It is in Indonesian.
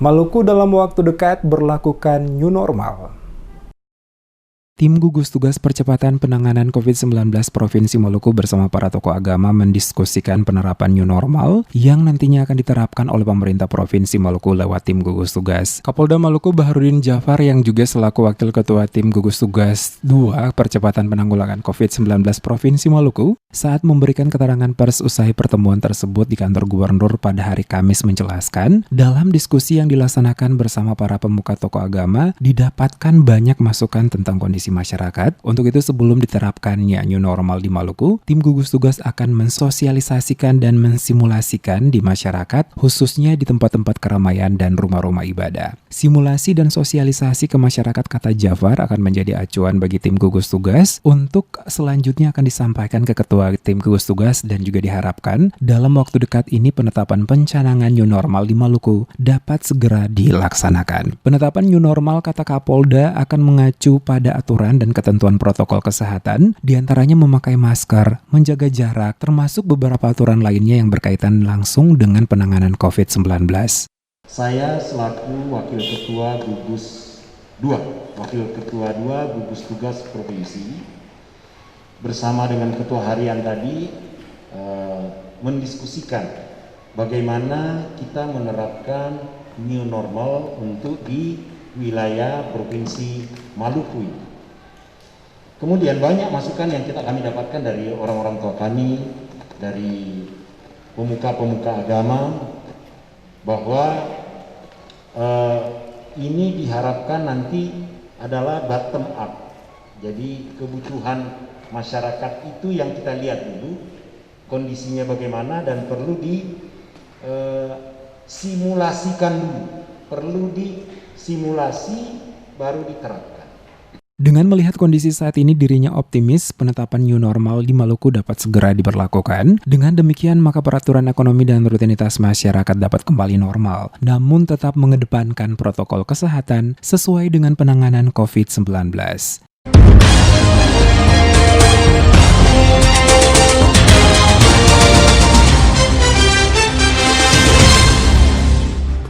Maluku dalam waktu dekat berlakukan new normal. Tim gugus tugas percepatan penanganan COVID-19 Provinsi Maluku bersama para tokoh agama mendiskusikan penerapan new normal yang nantinya akan diterapkan oleh pemerintah Provinsi Maluku lewat tim gugus tugas. Kapolda Maluku Baharudin Jafar yang juga selaku wakil ketua tim gugus tugas 2 percepatan penanggulangan COVID-19 Provinsi Maluku saat memberikan keterangan pers usai pertemuan tersebut di kantor gubernur pada hari Kamis menjelaskan, dalam diskusi yang dilaksanakan bersama para pemuka tokoh agama didapatkan banyak masukan tentang kondisi masyarakat. Untuk itu sebelum diterapkannya new normal di Maluku, tim gugus tugas akan mensosialisasikan dan mensimulasikan di masyarakat, khususnya di tempat-tempat keramaian dan rumah-rumah ibadah. Simulasi dan sosialisasi ke masyarakat, kata Jafar, akan menjadi acuan bagi tim gugus tugas untuk selanjutnya akan disampaikan ke ketua tim gugus tugas dan juga diharapkan dalam waktu dekat ini penetapan pencanangan new normal di Maluku dapat segera dilaksanakan. Penetapan new normal, kata Kapolda, akan mengacu pada aturan dan ketentuan protokol kesehatan, diantaranya memakai masker, menjaga jarak, termasuk beberapa aturan lainnya yang berkaitan langsung dengan penanganan COVID-19. Saya selaku Wakil Ketua Gugus 2, Wakil Ketua 2 Gugus Tugas Provinsi, bersama dengan Ketua Harian tadi mendiskusikan bagaimana kita menerapkan new normal untuk di wilayah Provinsi Maluku. Kemudian banyak masukan yang kami dapatkan dari orang-orang tua kami, dari pemuka-pemuka agama, bahwa ini diharapkan nanti adalah bottom up. Jadi kebutuhan masyarakat itu yang kita lihat dulu, kondisinya bagaimana dan perlu disimulasikan dulu. Perlu disimulasi baru diterapkan. Dengan melihat kondisi saat ini, dirinya optimis penetapan new normal di Maluku dapat segera diberlakukan. Dengan demikian, maka peraturan ekonomi dan rutinitas masyarakat dapat kembali normal, namun tetap mengedepankan protokol kesehatan sesuai dengan penanganan COVID-19.